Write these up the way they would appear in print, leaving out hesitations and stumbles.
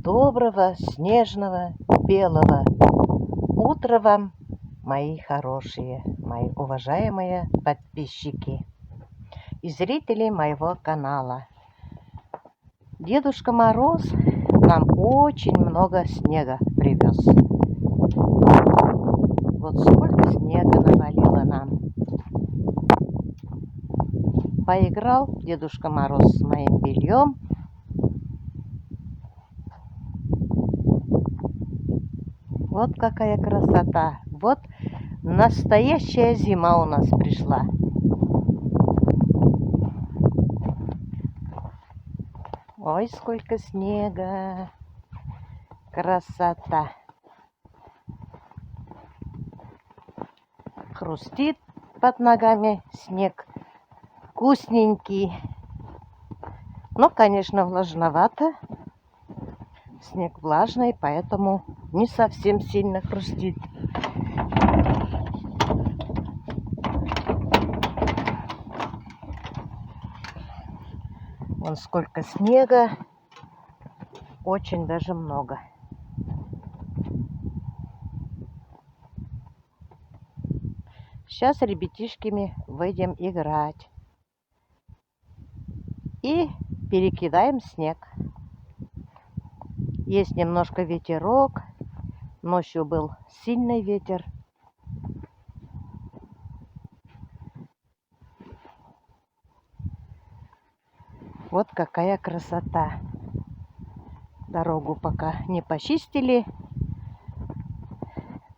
Доброго, снежного, белого утра вам, мои хорошие, мои уважаемые подписчики и зрители моего канала. Дедушка Мороз нам очень много снега привез. Вот сколько снега навалило нам. Поиграл Дедушка Мороз с моим бельем. Вот какая красота. Вот настоящая зима у нас пришла. Ой, сколько снега. Красота. Хрустит под ногами снег. Вкусненький. Но, конечно, влажновато. Снег влажный, поэтому не совсем сильно хрустит. Вон сколько снега. Очень даже много. Сейчас с ребятишками выйдем играть. И перекидаем снег. Есть немножко ветерок. Ночью был сильный ветер. Вот какая красота. Дорогу пока не почистили.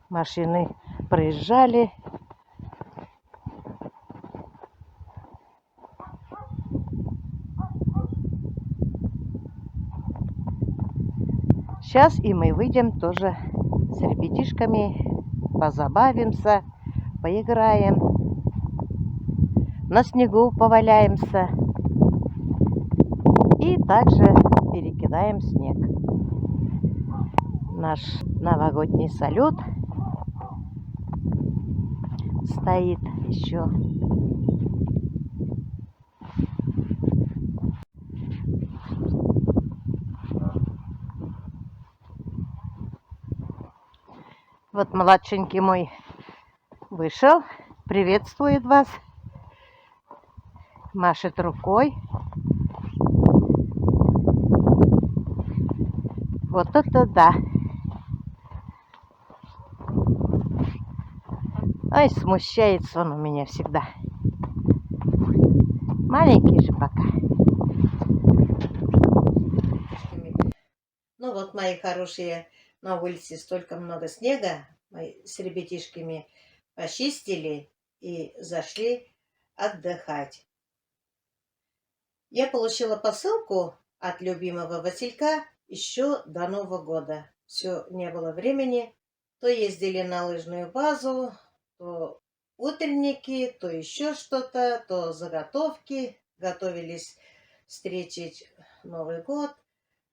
Машины проезжали. Сейчас и мы выйдем тоже с ребятишками, позабавимся, поиграем, на снегу поваляемся и также перекидаем снег. Наш новогодний салют стоит еще. Вот младшенький мой вышел, приветствует вас, машет рукой. Вот это да! Ай, смущается он у меня всегда. Маленький же пока. Ну вот, мои хорошие, на улице столько много снега. Мы с ребятишками почистили и зашли отдыхать. Я получила посылку от любимого Василька еще до Нового года. Все, не было времени. То ездили на лыжную базу, то утренники, то еще что-то, то заготовки. Готовились встретить Новый год.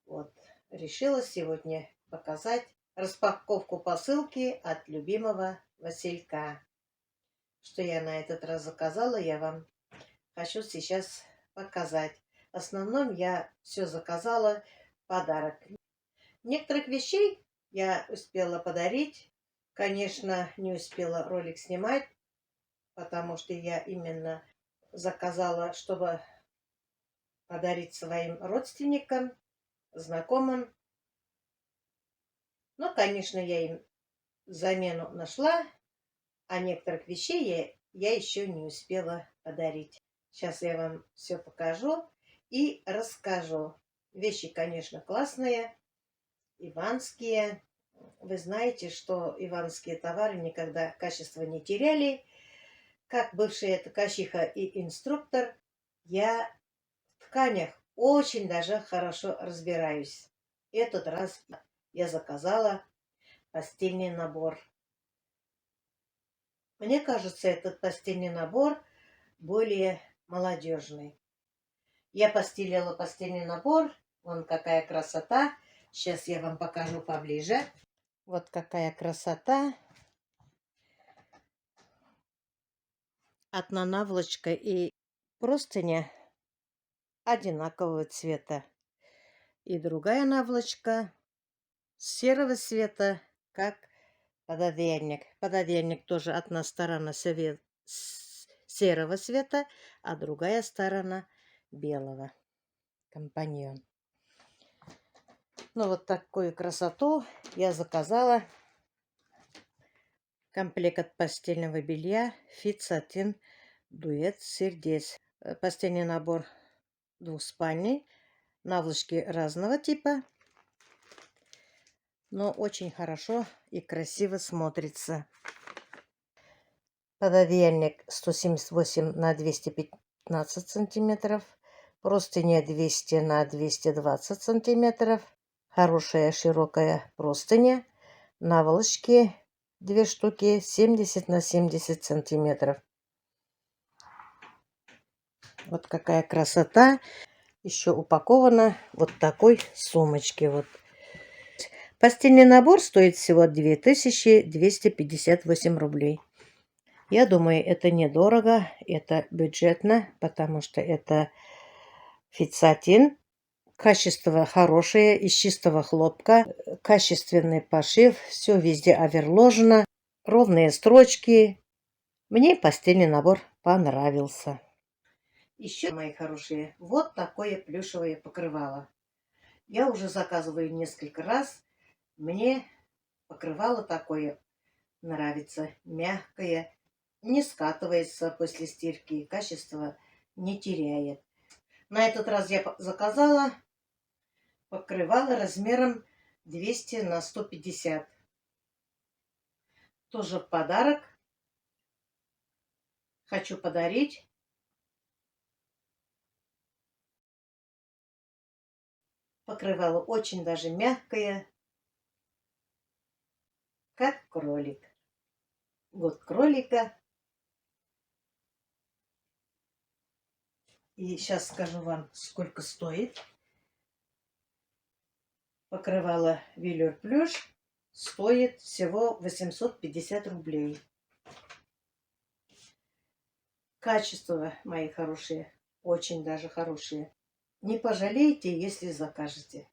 Вот. Решила сегодня показать распаковку посылки от любимого Василька. Что я на этот раз заказала, я вам хочу сейчас показать. В основном я все заказала в подарок. Некоторых вещей я успела подарить. Конечно, не успела ролик снимать, потому что я именно заказала, чтобы подарить своим родственникам, знакомым. Но, конечно, я им замену нашла, а некоторых вещей я еще не успела подарить. Сейчас я вам все покажу и расскажу. Вещи, конечно, классные, иванские. Вы знаете, что иванские товары никогда качество не теряли. Как бывшая ткачиха и инструктор, я в тканях очень даже хорошо разбираюсь. Этот раз я заказала постельный набор. Мне кажется, этот постельный набор более молодежный. Я постелила постельный набор. Вон какая красота. Сейчас я вам покажу поближе. Вот какая красота. Одна наволочка и простыня одинакового цвета. И другая наволочка серого цвета, как пододеяльник. Пододеяльник тоже одна сторона серого цвета, а другая сторона белого. Компаньон. Ну, вот такую красоту я заказала. Комплект от постельного белья Fit Satin Дуэт Сердец. Постельный набор двухспальный. Наволочки разного типа, но очень хорошо и красиво смотрится. Пододеяльник 178 на 215 сантиметров. Простыня 200 на 220 сантиметров. Хорошая широкая простыня. Наволочки 2 штуки 70 на 70 сантиметров. Вот какая красота. Еще упакована вот такой сумочке. Вот. Постельный набор стоит всего 2258 рублей. Я думаю, это недорого, это бюджетно, потому что это Fit Satin. Качество хорошее, из чистого хлопка, качественный пошив, все везде оверложено, ровные строчки. Мне постельный набор понравился. Еще, мои хорошие, вот такое плюшевое покрывало. Я уже заказываю несколько раз. Мне покрывало такое нравится, мягкое, не скатывается после стирки, качество не теряет. На этот раз я заказала покрывало размером 200 на 150. Тоже в подарок. Хочу подарить. Покрывало очень даже мягкое, как кролик. Год кролика. И сейчас скажу вам, сколько стоит. Покрывало Велюр Плюш стоит всего 850 рублей. Качество, мои хорошие, очень даже хорошие. Не пожалеете, если закажете.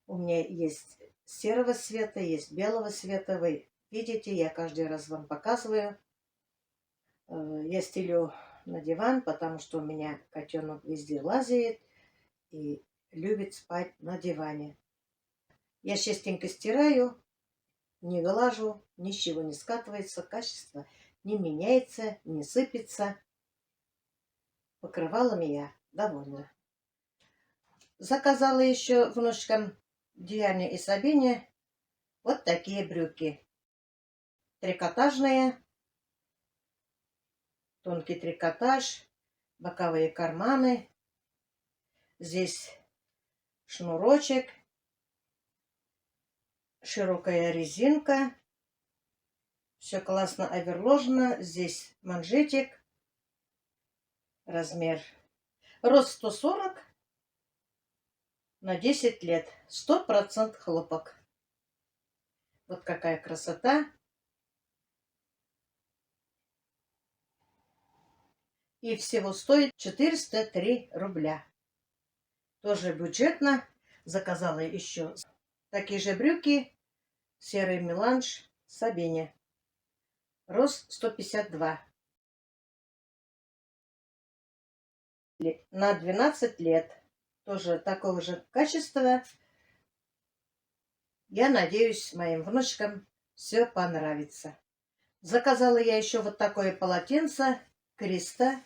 У меня есть серого цвета, есть белого цвета. Вы видите, я каждый раз вам показываю. Я стелю на диван, потому что у меня котенок везде лазает и любит спать на диване. Я частенько стираю, не глажу, ничего не скатывается, качество не меняется, не сыпется. Покрывалом я довольна. Заказала еще внучкам Диане и Сабине вот такие брюки. Трикотажные, тонкий трикотаж, боковые карманы. Здесь шнурочек, широкая резинка. Все классно оверложено. Здесь манжетик. Размер. Рост 140 на 10 лет. 100% хлопок. Вот какая красота. И всего стоит 403 рубля. Тоже бюджетно. Заказала еще такие же брюки. Серый меланж Сабине. Рост 152. На 12 лет. Тоже такого же качества. Я надеюсь, моим внучкам все понравится. Заказала я еще вот такое полотенце Криста.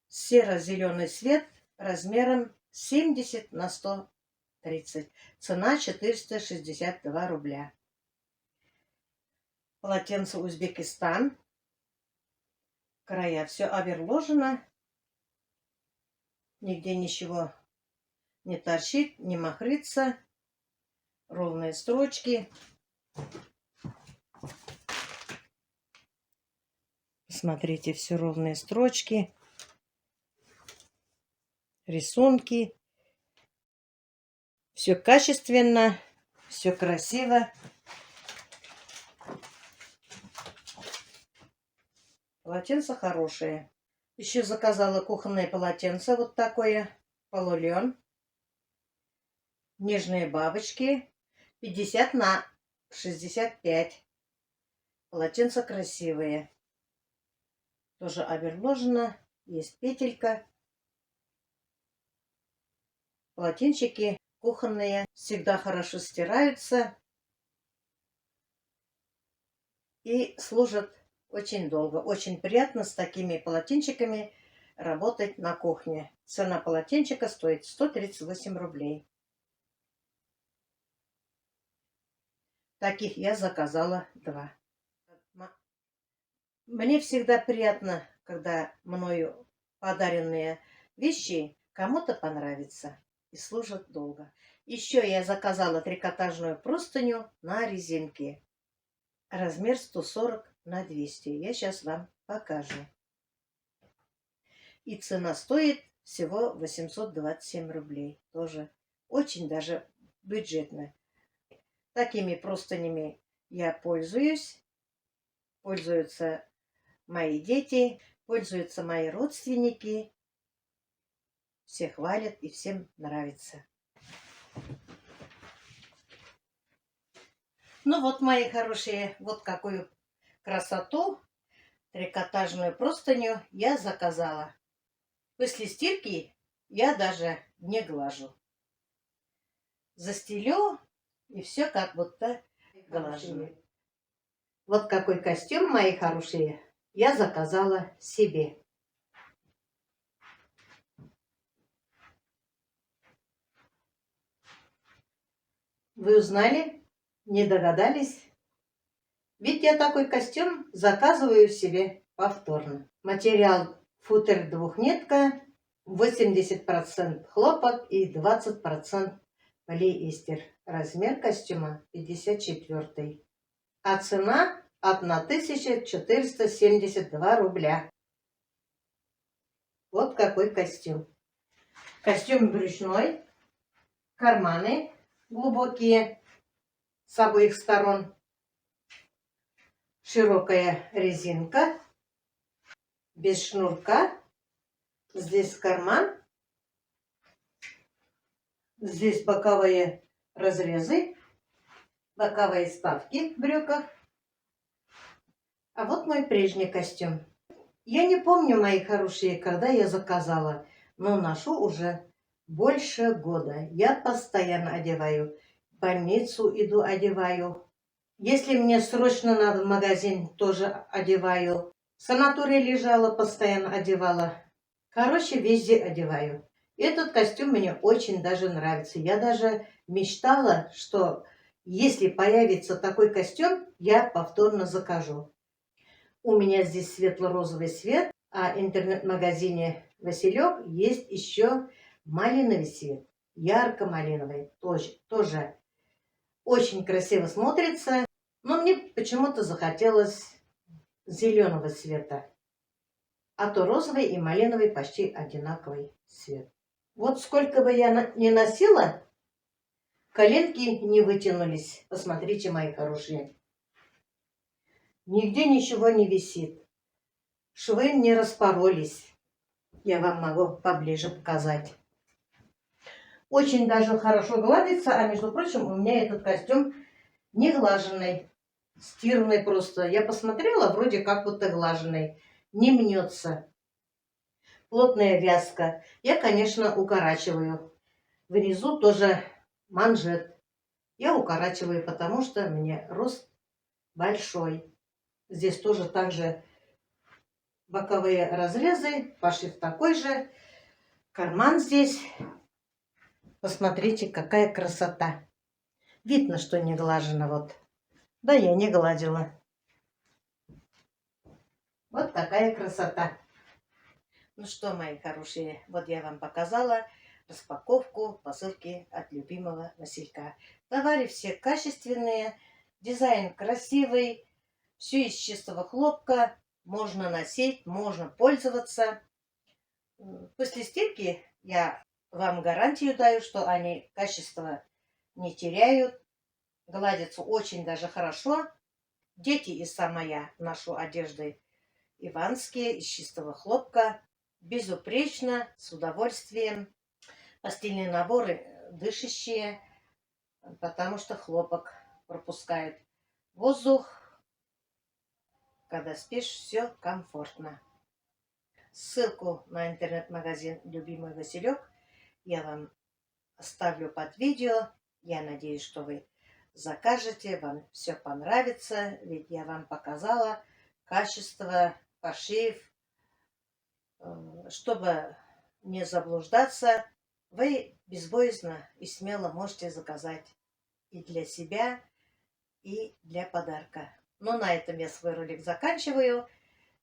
Серо-зеленый цвет размером 70 на 130. Цена 462 рубля. Полотенце Узбекистан. Края все оверложено. Нигде ничего не торчит, не махрится. Ровные строчки. Смотрите, все ровные строчки. Рисунки. Все качественно, все красиво. Полотенце хорошее. Еще заказала кухонное полотенце вот такое, полулен. Нежные бабочки. 50 на 65. Полотенца красивые. Тоже оверложено. Есть петелька. Полотенчики кухонные. Всегда хорошо стираются. И служат очень долго. Очень приятно с такими полотенчиками работать на кухне. Цена полотенчика стоит 138 рублей. Таких я заказала 2. Мне всегда приятно, когда мною подаренные вещи кому-то понравятся и служат долго. Еще я заказала трикотажную простыню на резинке. Размер 140 на 200. Я сейчас вам покажу. И цена стоит всего 827 рублей. Тоже очень даже бюджетно. Такими простынями я пользуюсь. Пользуются мои дети, пользуются мои родственники. Все хвалят и всем нравится. Ну вот, мои хорошие, вот какую красоту трикотажную простыню я заказала. После стирки я даже не глажу. Застелю, и все как будто глажу. Вот какой костюм, мои хорошие, я заказала себе. Вы узнали? Не догадались? Ведь я такой костюм заказываю себе повторно. Материал футер двухнитка, 80% хлопок и 20% полиэстер. Размер костюма 54. А цена 1472 рубля. Вот какой костюм. Костюм брючной, карманы глубокие с обоих сторон, широкая резинка, без шнурка. Здесь карман, здесь боковые разрезы, боковые вставки в брюках. А вот мой прежний костюм. Я не помню, мои хорошие, когда я заказала, но ношу уже больше года. Я постоянно одеваю. В больницу иду, одеваю. Если мне срочно надо в магазин, тоже одеваю. В санатории лежала, постоянно одевала. Короче, везде одеваю. Этот костюм мне очень даже нравится. Я даже мечтала, что если появится такой костюм, я повторно закажу. У меня здесь светло-розовый цвет, а в интернет-магазине Василек есть еще малиновый цвет. Ярко-малиновый. Тоже очень красиво смотрится. Но мне почему-то захотелось зеленого цвета. А то розовый и малиновый почти одинаковый цвет. Вот сколько бы я ни носила, коленки не вытянулись. Посмотрите, мои хорошие. Нигде ничего не висит. Швы не распоролись. Я вам могу поближе показать. Очень даже хорошо гладится. А между прочим, у меня этот костюм не глаженный. Стиранный просто. Я посмотрела, вроде как будто глаженный. Не мнется. Плотная вязка. Я, конечно, укорачиваю. Внизу тоже манжет. Я укорачиваю, потому что мне рост большой. Здесь тоже также боковые разрезы, пошив такой же. Карман здесь. Посмотрите, какая красота. Видно, что не глажено. Вот. Да, я не гладила. Вот такая красота. Ну что, мои хорошие, вот я вам показала распаковку посылки от любимого Василька. Товары все качественные, дизайн красивый, все из чистого хлопка, можно носить, можно пользоваться. После стирки я вам гарантию даю, что они качество не теряют, гладятся очень даже хорошо. Дети и сама я ношу одежды иванские, из чистого хлопка, безупречно, с удовольствием. Постельные наборы дышащие, потому что хлопок пропускает воздух. Когда спишь, все комфортно. Ссылку на интернет-магазин «Любимый Василек» я вам оставлю под видео. Я надеюсь, что вы закажете, вам все понравится, ведь я вам показала качество, пошив. Чтобы не заблуждаться, вы безбоязненно и смело можете заказать и для себя, и для подарка. Ну, на этом я свой ролик заканчиваю.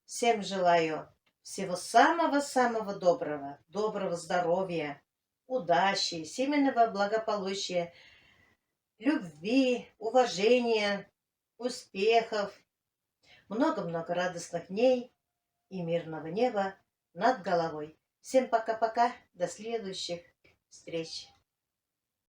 Всем желаю всего самого-самого доброго, доброго здоровья, удачи, семейного благополучия, любви, уважения, успехов, много-много радостных дней и мирного неба над головой. Всем пока-пока, до следующих встреч.